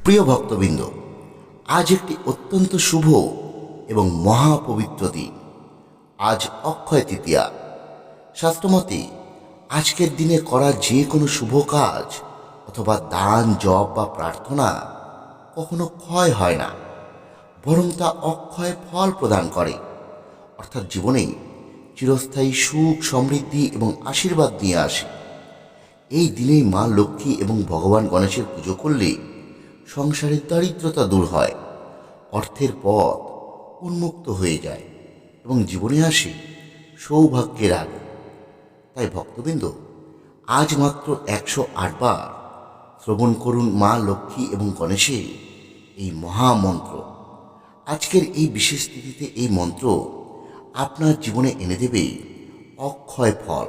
প্রিয় ভক্তবৃন্দ, আজ একটি অত্যন্ত শুভ এবং মহাপবিত্র দিন। আজ অক্ষয় তৃতীয়া। শাস্ত্রমতে আজকের দিনে করা যে কোনো শুভ কাজ অথবা দান, জপ বা প্রার্থনা কখনো ক্ষয় হয় না, বরং তা অক্ষয় ফল প্রদান করে, অর্থাৎ জীবনে চিরস্থায়ী সুখ, সমৃদ্ধি এবং আশীর্বাদ নিয়ে আসে। এই দিনেই মা লক্ষ্মী এবং ভগবান গণেশের পুজো করলে সংসারের দারিদ্রতা দূর হয়, অর্থের পথ উন্মুক্ত হয়ে যায় এবং জীবনে আসে সৌভাগ্যের আলো। তাই ভক্তবৃন্দ, আজ মাত্র 108 বার শ্রবণ করুন মা লক্ষ্মী এবং গণেশের এই মহামন্ত্র। আজকের এই বিশেষ তিথিতে এই মন্ত্র আপনার জীবনে এনে দেবে অক্ষয় ফল,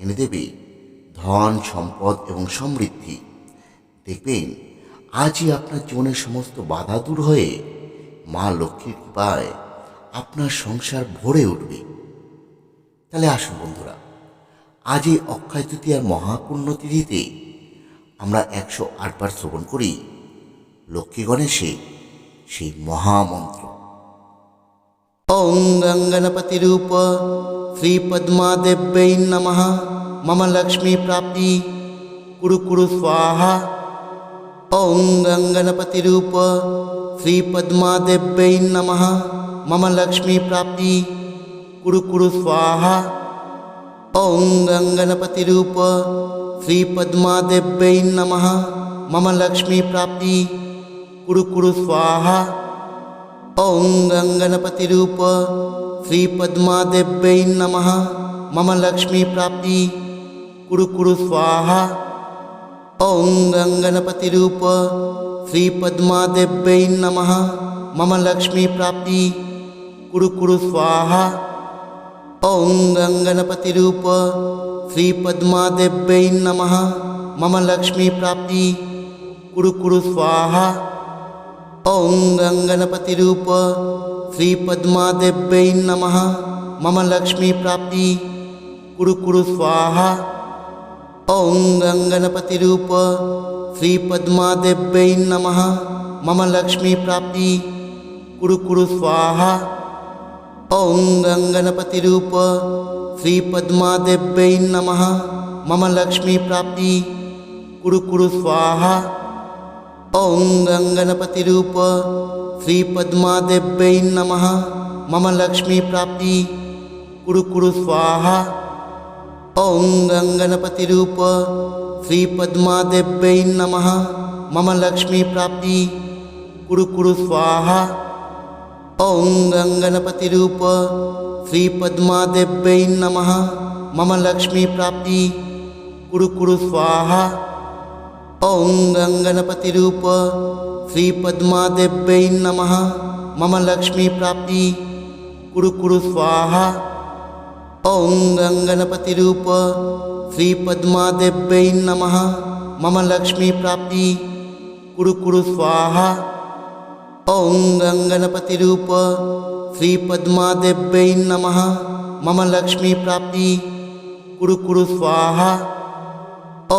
এনে দেবে ধন, সম্পদ এবং সমৃদ্ধি। দেখবেন আজই আপনার জীবনের সমস্ত বাধা দূর হয়ে মা লক্ষ্মীর কৃপায় আপনার সংসার ভরে উঠবে। তাহলে আসুন বন্ধুরা, আজ এই অক্ষয় তৃতীয়ার মহাপুণ্যতিথিতে আমরা 108 বার শ্রবণ করি লক্ষ্মী গণেশে সেই মহামন্ত্র। ওং গঙ্গণপতি রূপ শ্রী পদ্মাদেব্যৈ নমঃ। মম লক্ষ্মী প্রাপ্তি কুরু কুরু স্বাহা। ওং গঙ্গণপতি রূপ শ্রী পদ্মাদেব্যৈ নমঃ। মম লক্ষ্মী প্রাপ্তি কুরু কুরু স্বাহা। ওং গঙ্গণপতি রূপ শ্রী পদ্মাদেব্যৈ নমঃ। মম লক্ষ্মী প্রাপ্তি কুরু কুরু স্বাহা। ওং গঙ্গণপতি রূপ শ্রী পদ্মাদেব্যৈ নমঃ। মম লক্ষ্মী প্রাপ্তি কুরু কুরু স্বাহা। ওং গঙ্গণপতি রূপ শ্রী পদ্মাদেব্যৈ নমঃ। মম লক্ষ্মী প্রাপ্তি কুরু কুরু স্বাহা। ওং গঙ্গণপতি রূপ শ্রী পদ্মাদেব্যৈ নমঃ। মম লক্ষ্মী প্রাপ্তি কুরু কুরু স্বাহা। ওং গঙ্গণপতি রূপ শ্রী পদ্মাদেব্যৈ নমঃ। মম লক্ষ্মী প্রাপ্তি কুরু কুরু স্বাহা। ওং গঙ্গণপতি রূপ শ্রী পদ্মাদেব্যৈ নমঃ। মম লক্ষ্মী প্রাপ্তি কুরু কুরু স্বাহা। ওং গঙ্গণপতি রূপ শ্রী পদ্মাদেব্যৈ নমঃ। মম লক্ষ্মী প্রাপ্তি কুরু কুরু স্বাহা। ওং গঙ্গণপতি রূপ শ্রী পদ্মাদেব্যৈ নমঃ। মম লক্ষ্মী প্রাপ্তি কুরু কুরু স্বাহা। ওং গঙ্গণপতি রূপ শ্রী পদ্মাদেব্যৈ নমঃ। মম লক্ষ্মী প্রাপ্তি কুরু কুরু স্বাহা। ওং গঙ্গণপতি রূপ শ্রী পদ্মাদেব্যৈ নমঃ। মম লক্ষ্মী প্রাপ্তি কুরু কুরু স্বাহা। ওং গঙ্গণপতি রূপ শ্রী পদ্মাদেব্যৈ নমঃ। মম লক্ষ্মী প্রাপ্তি কুরু কুরু স্বাহা। ওং গঙ্গণপতি রূপ শ্রী পদ্মাদেব্যৈ নমঃ। মম লক্ষ্মী প্রাপ্তি কুরু কুরু স্বাহা। ওং গঙ্গণপতি রূপ শ্রী পদ্মাদেব্যৈ নমঃ। মম লক্ষ্মী প্রাপ্তি কুরু কুরু স্বাহা।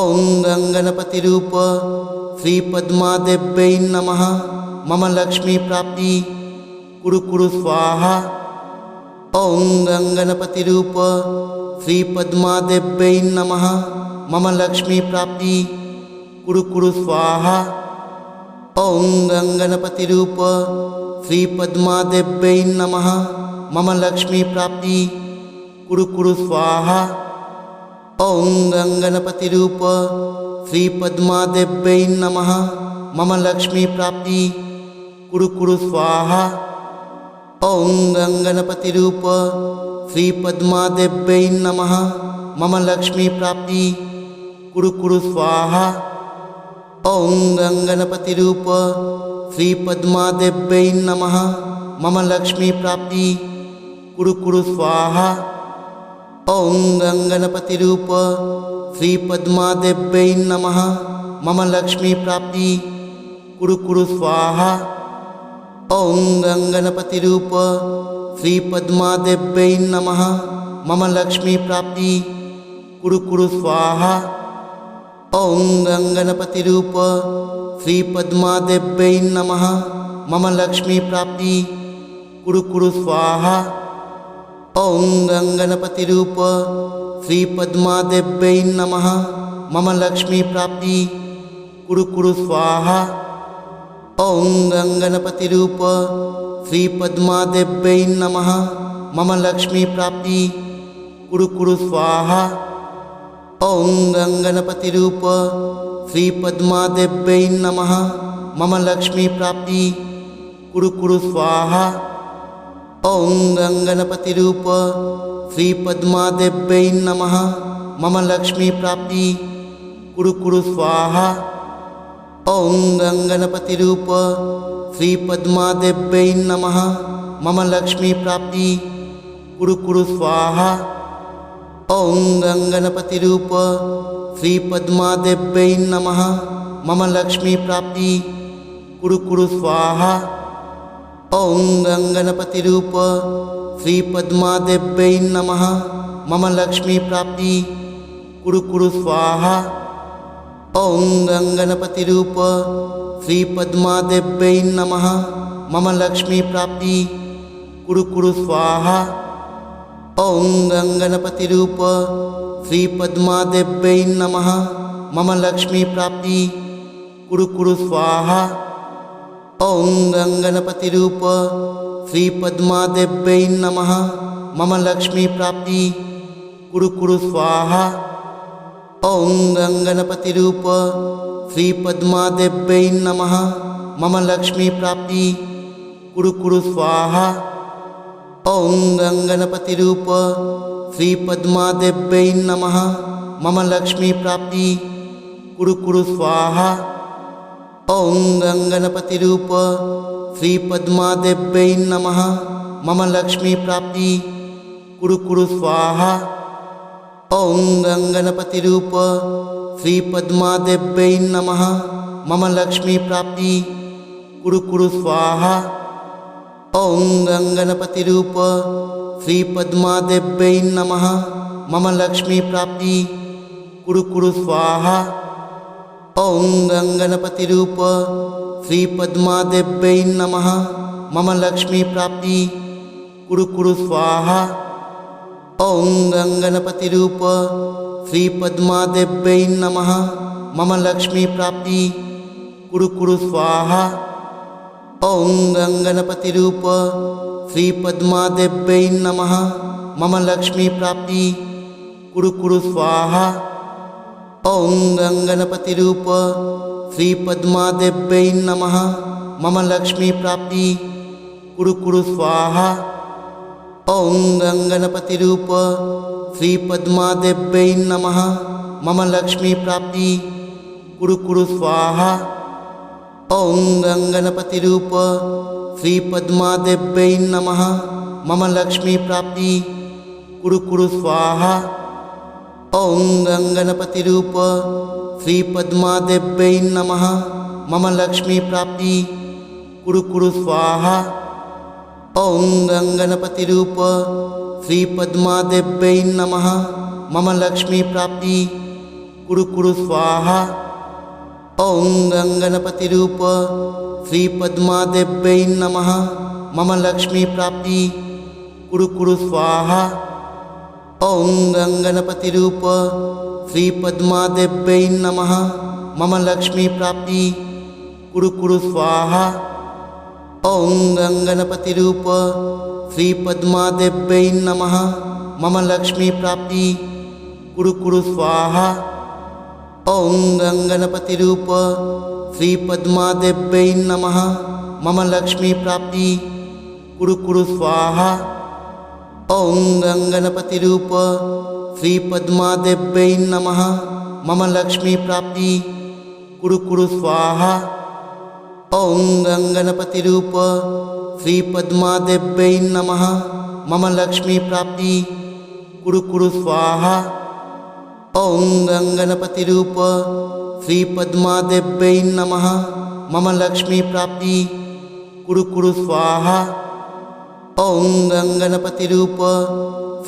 ওং গঙ্গণপতি রূপ শ্রী পদ্মাদেব্যৈ নমঃ। মম লক্ষ্মী প্রাপ্তি কুরু কুরু স্বাহা। ওং গঙ্গণপতি রূপ শ্রী পদ্মাদেব্যৈ নমঃ। মম লক্ষ্মী প্রাপ্তি কুরু কুরু স্বাহা। ওং গঙ্গণপতি রূপ শ্রী পদ্মাদেব্যৈ নমঃ। মম লক্ষ্মী প্রাপ্তি কুরু কুরু স্বাহা। ওং গঙ্গণপতি রূপ শ্রী পদ্মাদেব্যৈ নমঃ। মম লক্ষ্মী প্রাপ্তি কুরু কুরু স্বাহা। ওং গঙ্গণপতি রূপ শ্রী পদ্মাদেব্যৈ নমঃ। মম লক্ষ্মী প্রাপ্তি কুরু কুরু স্বাহা। ওং গঙ্গণপতি রূপ শ্রী পদ্মাদেব্যৈ নমঃ। মম লক্ষ্মী প্রাপ্তি কুরু কুরু স্বাহা। ওং গঙ্গণপতি রূপ শ্রী পদ্মাদেব্যৈ নমঃ। মম লক্ষ্মী প্রাপ্তি কুরু কুরু স্বাহা। ওং গঙ্গণপতি রূপ শ্রী পদ্মাদেব্যৈ নমঃ। মম লক্ষ্মী প্রাপ্তি কুরু কুরু স্বাহা। ॐ गङ्गणपतिरूप श्रीपद्मादेव्यै नमः। मम लक्ष्मीप्राप्ति कुरु कुरु स्वाहा। ॐ गङ्गणपतिरूप श्रीपद्मादेव्यै नमः। मम लक्ष्मीप्राप्ति कुरु कुरु स्वाहा। ॐ गङ्गणपतिरूप श्रीपद्मादेव्यै नमः। मम लक्ष्मीप्राप्ति कुरु कुरु स्वाहा। ॐ गङ्गणपतिरूप श्रीपद्मादेव्यै नमः। मम लक्ष्मीप्राप्ति कुरु कुरु स्वाहा। ॐ गङ्गणपतिरूप श्रीपद्मादेव्यै नमः। मम लक्ष्मीप्राप्ति कुरु कुरु स्वाहा। ॐ गङ्गणपतिरूप श्रीपद्मादेव्यै नमः। मम लक्ष्मीप्राप्ति कुरु कुरु स्वाहा। ॐ गङ्गणपतिरूप श्रीपद्मादेव्यै नमः। मम लक्ष्मीप्राप्ति कुरु कुरु स्वाहा। ॐ गङ्गणपतिरूप श्रीपद्मादेव्यै नमः। मम लक्ष्मीप्राप्ति कुरु कुरु स्वाहा। ॐ गङ्गणपतिरूप श्रीपद्मादेव्यै नमः। मम लक्ष्मीप्राप्ति कुरु कुरु स्वाहा। ॐ गङ्गणपतिरूप श्रीपद्मादेव्यै नमः। मम लक्ष्मीप्राप्ति कुरु कुरु स्वाहा। ॐ गङ्गणपतिरूप श्रीपद्मादेव्यै नमः। मम लक्ष्मीप्राप्ति कुरु कुरु स्वाहा। ॐ गङ्गणपतिरूप श्रीपद्मादेव्यै नमः। मम लक्ष्मीप्राप्ति कुरु कुरु स्वाहा। ॐ गङ्गणपतिरूप श्रीपद्मादेव्यै नमः। मम लक्ष्मीप्राप्ति कुरु कुरु स्वाहा। ॐ गङ्गणपतिरूप श्रीपद्मादेव्यै नमः। मम लक्ष्मीप्राप्ति कुरु कुरु स्वाहा। ॐ गङ्गणपतिरूप श्रीपद्मादेव्यै नमः। मम लक्ष्मीप्राप्ति कुरु कुरु स्वाहा। ॐ गङ्गणपतिरूप श्रीपद्मादेव्यै नमः। मम लक्ष्मीप्राप्ति कुरु कुरु स्वाहा। ॐ गङ्गणपतिरूप श्रीपद्मादेव्यै नमः। मम लक्ष्मीप्राप्ति कुरु कुरु स्वाहा। ॐ गङ्गणपतिरूप श्रीपद्मादेव्यै नमः। मम लक्ष्मीप्राप्ति कुरु कुरु स्वाहा। ॐ गङ्गणपतिरूप श्रीपद्मादेव्यै नमः। मम लक्ष्मीप्राप्ति कुरु कुरु स्वाहा। ॐ गङ्गणपतिरूप श्रीपद्मादेव्यै नमः। मम लक्ष्मीप्राप्ति कुरु कुरु स्वाहा। ॐ गङ्गणपतिरूप श्रीपद्मादेव्यै नमः। मम लक्ष्मीप्राप्ति कुरु कुरु स्वाहा। ॐ गङ्गणपतिरूप श्रीपद्मादेव्यै नमः। मम लक्ष्मीप्राप्ति कुरु कुरु स्वाहा। ॐ गङ्गणपतिरूप श्रीपद्मादेव्यै नमः। मम लक्ष्मीप्राप्ति कुरु कुरु स्वाहा। ॐ गङ्गणपतिरूप श्रीपद्मादेव्यै नमः। मम लक्ष्मीप्राप्ति कुरु कुरु स्वाहा। ॐ गङ्गणपतिरूप श्रीपद्मादेव्यै नमः। मम लक्ष्मीप्राप्ति कुरु कुरु स्वाहा। ॐ गङ्गणपतिरूप श्रीपद्मादेव्यै नमः। मम लक्ष्मीप्राप्ति कुरु कुरु स्वाहा। ॐ गङ्गणपतिरूप श्रीपद्मादेव्यै नमः। मम लक्ष्मीप्राप्ति कुरु कुरु स्वाहा। ॐ गङ्गणपतिरूप श्रीपद्मादेव्यै नमः। मम लक्ष्मीप्राप्ति कुरु कुरु स्वाहा। ॐ गङ्गणपतिरूप श्रीपद्मादेव्यै नमः। मम लक्ष्मीप्राप्ति कुरु कुरु स्वाहा। ॐ गङ्गणपतिरूप श्रीपद्मादेव्यै नमः। मम लक्ष्मीप्राप्ति कुरु कुरु स्वाहा। ॐ गङ्गणपतिरूप श्रीपद्मादेव्यै नमः। मम लक्ष्मीप्राप्ति कुरु कुरु स्वाहा। ॐ गङ्गणपतिरूप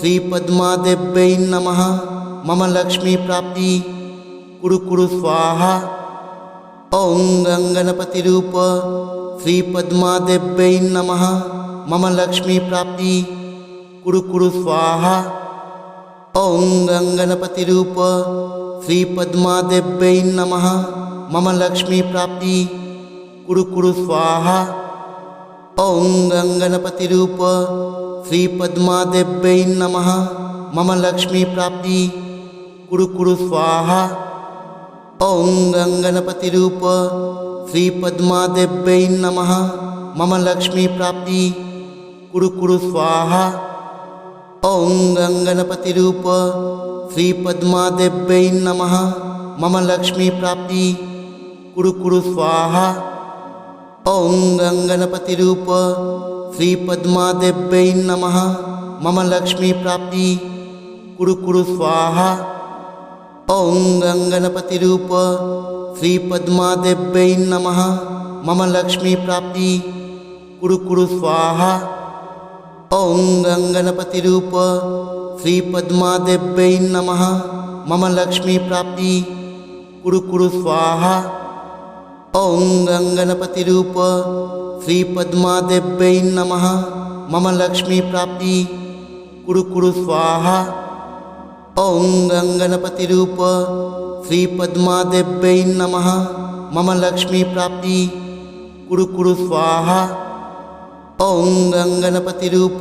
श्रीपद्मादेव्यै नमः। मम लक्ष्मीप्राप्ति कुरु कुरु स्वाहा। ॐ गङ्गणपतिरूप श्रीपद्मादेव्यै नमः। मम लक्ष्मी प्राप्ति कुरु कुरु स्वाहा। ॐ गङ्गणपतिरूप श्रीपद्मादेव्यै नमः। मम लक्ष्मी प्राप्ति कुरु कुरु स्वाहा। ॐ गङ्गणपतिरूप श्रीपद्मादेव्यै नमः। मम लक्ष्मी प्राप्ति कुरु कुरु स्वाहा। ॐ गङ्गणपतिरूप श्रीपद्मादेव्यै नमः। मम लक्ष्मी प्राप्ति कुरु कुरु स्वाहा। ॐ गङ्गणपतिरूप श्रीपद्मादेव्यै नमः। मम लक्ष्मी प्राप्ति कुरु कुरु स्वाहा। ॐ गङ्गणपतिरूप श्रीपद्मादेव्यै नमः। मम लक्ष्मी प्राप्ति कुरु कुरु स्वाहा। ॐ गङ्गणपतिरूप श्रीपद्मादेव्यै नमः। मम लक्ष्मी प्राप्ति कुरु कुरु स्वाहा। ॐ गङ्गणपतिरूप श्रीपद्मादेव्यै नमः। मम लक्ष्मी प्राप्ति कुरु कुरु स्वाहा। ॐ गङ्गणपतिरूप श्रीपद्मादेव्यै नमः। मम लक्ष्मी प्राप्ति कुरु कुरु स्वाहा। ॐ गङ्गणपतिरूप श्रीपद्मादेव्यै नमः। मम लक्ष्मी प्राप्ति कुरु कुरु स्वाहा। ॐ गङ्गणपतिरूप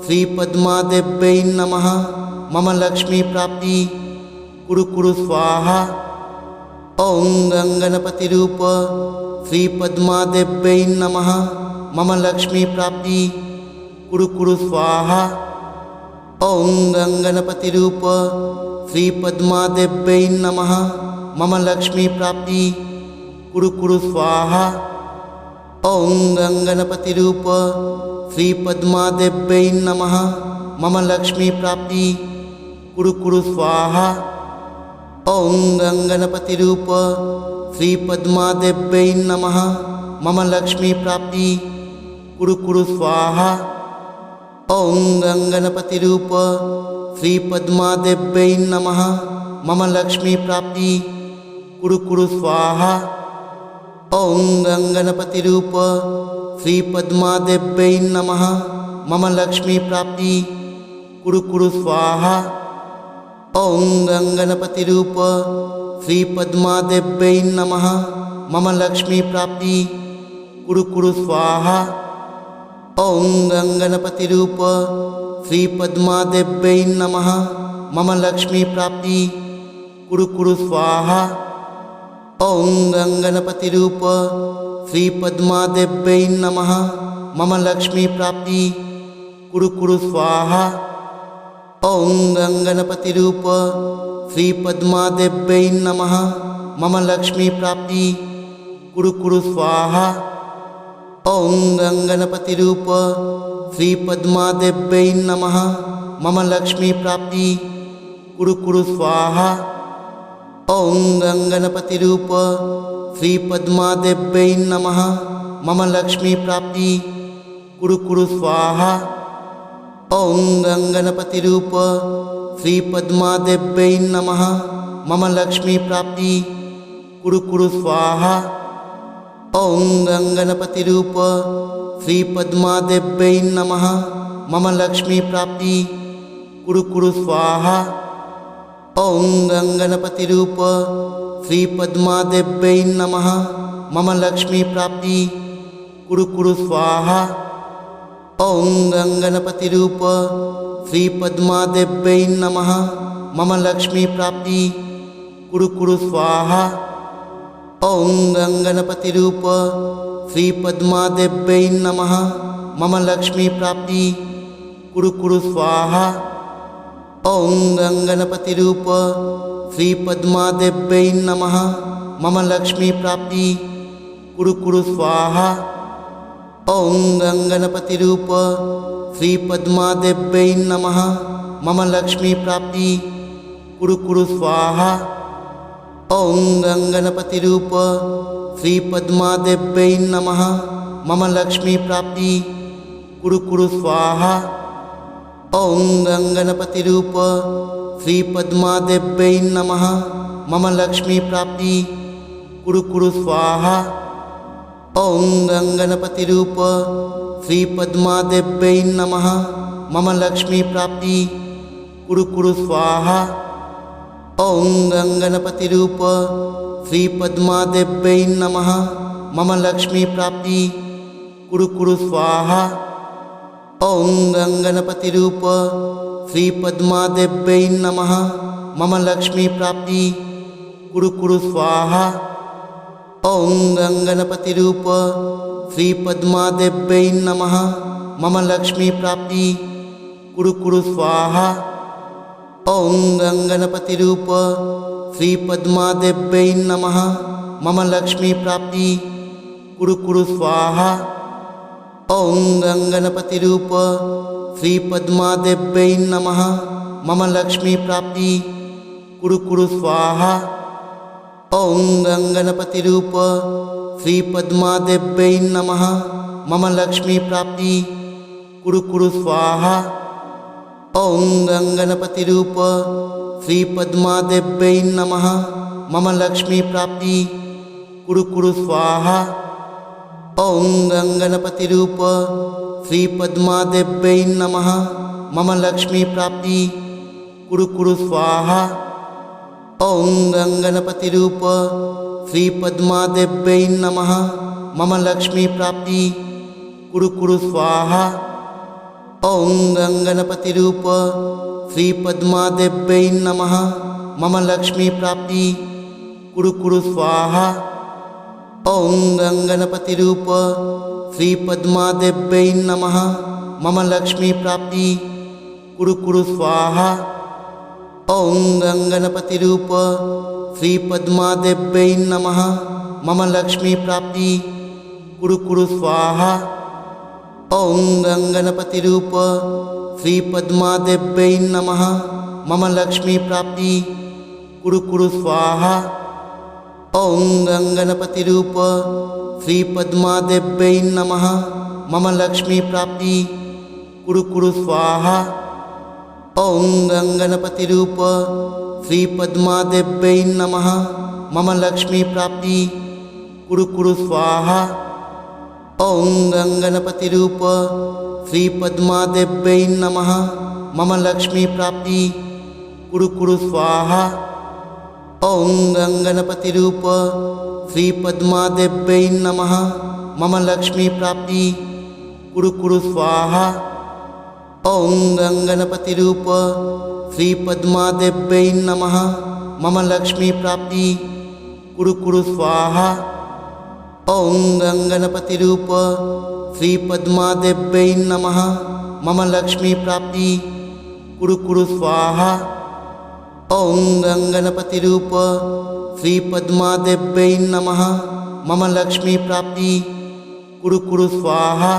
श्रीपद्मादेव्यै नमः। मम लक्ष्मी प्राप्ति कुरु कुरु स्वाहा। ॐ गङ्गणपतिरूप श्रीपद्मादेव्यै नमः। मम लक्ष्मी प्राप्ति कुरु कुरु स्वाहा। ॐ गङ्गणपतिरूप श्रीपद्मादेव्यै नमः। मम लक्ष्मी प्राप्ति कुरु कुरु स्वाहा। ॐ गङ्गणपतिरूप श्रीपद्मादेव्यै नमः। मम लक्ष्मी प्राप्ति कुरु कुरु स्वाहा। ॐ गङ्गणपतिरूप श्रीपद्मादेव्यै नमः। मम लक्ष्मी प्राप्ति कुरु कुरु स्वाहा। ॐ गङ्गणपतिरूप श्रीपद्मादेव्यै नमः। मम लक्ष्मी प्राप्ति कुरु कुरु स्वाहा। ॐ गङ्गणपतिरूप श्रीपद्मादेव्यै नमः। मम लक्ष्मी प्राप्ति कुरु कुरु स्वाहा। ॐ गङ्गणपतिरूप श्रीपद्मादेव्यै नमः। मम लक्ष्मी प्राप्ति कुरु कुरु स्वाहा। ॐ गङ्गणपतिरूप श्रीपद्मादेव्यै नमः। मम लक्ष्मी प्राप्ति कुरु कुरु स्वाहा। ॐ गङ्गणपतिरूप श्रीपद्मादेव्यै नमः। मम लक्ष्मी प्राप्ति कुरु कुरु स्वाहा। ॐ गङ्गणपतिरूप श्रीपद्मादेव्यै नमः। मम लक्ष्मी प्राप्ति कुरु कुरु स्वाहा। ॐ गङ्गणपतिरूप श्रीपद्मादेव्यै नमः। मम लक्ष्मी प्राप्ति कुरु कुरु स्वाहा। ॐ गङ्गणपतिरूप श्रीपद्मादेव्यै नमः। मम लक्ष्मी प्राप्ति कुरु कुरु स्वाहा। ॐ गङ्गणपतिरूप श्रीपद्मादेव्यै नमः। मम लक्ष्मी प्राप्ति कुरु कुरु स्वाहा। ॐ गङ्गणपतिरूप श्रीपद्मादेव्यै नमः। मम लक्ष्मी प्राप्ति कुरु कुरु स्वाहा। ॐ गङ्गणपतिरूप श्रीपद्मादेव्यै नमः। मम लक्ष्मी प्राप्ति कुरु कुरु स्वाहा। ॐ गङ्गणपतिरूप श्रीपद्मादेव्यै नमः। मम लक्ष्मी प्राप्ति कुरु कुरु स्वाहा। ॐ गङ्गणपतिरूप श्रीपद्मादेव्यै नमः। मम लक्ष्मी प्राप्ति कुरु कुरु स्वाहा। ॐ गङ्गणपतिरूप श्रीपद्मादेव्यै नमः। मम लक्ष्मी प्राप्ति कुरु कुरु स्वाहा। ॐ गङ्गणपतिरूप श्रीपद्मादेव्यै नमः। मम लक्ष्मी प्राप्ति कुरु कुरु स्वाहा। ॐ गङ्गणपतिरूप श्रीपद्मादेव्यै नमः। मम लक्ष्मी प्राप्ति कुरु कुरु स्वाहा। ॐ गङ्गणपतिरूप श्रीपद्मादेव्यै नमः। मम लक्ष्मी प्राप्ति कुरु कुरु स्वाहा। ओं गंगणपति रूप श्री पद्मादेव्यै नमः। मम लक्ष्मी प्राप्ति कुरु कुरु स्वाहा। ओं गंगणपति रूप श्री पद्मादेव्यै नमः। मम लक्ष्मी प्राप्ति कुरु कुरु स्वाहा। ओं गंगणपति रूप श्री पद्मादेव्यै नमः। मम लक्ष्मी प्राप्ति कुरु कुरु स्वाहा। ओं गंगणपति रूप श्री पद्मादेव्यै नमः। मम लक्ष्मी प्राप्ति कुरु कुरु स्वाहा। ओं गंगणपति रूप श्री पद्मादेव्यै नमः। मम लक्ष्मी प्राप्ति कुरु कुरु स्वाहा। ओं गंगणपति रूप श्री पद्मादेव्यै नमः। मम लक्ष्मी प्राप्ति कुरु कुरु स्वाहा। ओं गंगणपति रूप श्री पद्मादेव्यै नमः। मम लक्ष्मी प्राप्ति कुरु कुरु स्वाहा। ओं गंगणपति रूप श्री पद्मादेव्यै नमः। मम लक्ष्मी प्राप्ति कुरु कुरु स्वाहा। ओं गंगणपति रूप श्री पद्मादेव्यै नमः। मम लक्ष्मी प्राप्ति कुरु कुरु स्वाहा। ओं गंगणपति रूप श्री पद्मादेव्यै नमः। मम लक्ष्मी प्राप्ति कुरु कुरु स्वाहा। ओं गंगणपति रूप श्री पद्मादेव्यै नमः। मम लक्ष्मी प्राप्ति कुरु कुरु स्वाहा। ओं गंगणपति रूप श्री पद्मादेव्यै नमः। मम लक्ष्मी प्राप्ति कुरु कुरु स्वाहा। ओं गंगणपति रूप श्री पद्मादेव्यै नमः। मम लक्ष्मी प्राप्ति कुरु कुरु स्वाहा। ओं गंगणपति रूप श्री पद्मादेव्यै नमः। मम लक्ष्मी प्राप्ति कुरु कुरु स्वाहा। ओं गंगणपति रूप श्री पद्मादेव्यै नमः। मम लक्ष्मी प्राप्ति कुरु कुरु स्वाहा। ओं गंगणपति रूप श्री पद्मादेव्यै नमः। मम लक्ष्मी प्राप्ति कुरु कुरु स्वाहा। ओं गंगणपति रूप श्री पद्मादेव्यै नमः। मम लक्ष्मी प्राप्ति कुरु कुरु स्वाहा। ओं गंगणपति रूप श्री पद्मादेव्यै नमः। मम लक्ष्मी प्राप्ति कुरु कुरु स्वाहा। ओं गंगणपति रूप श्री पद्मादेव्यै नमः। मम लक्ष्मी प्राप्ति कुरु कुरु स्वाहा। ओं गंगणपति रूप श्री पद्मादेव्यै नमः। मम लक्ष्मी प्राप्ति कुरु कुरु स्वाहा। ओं गंगणपति रूप श्री पद्मादेव्यै नमः। मम लक्ष्मी प्राप्ति कुरु कुरु स्वाहा।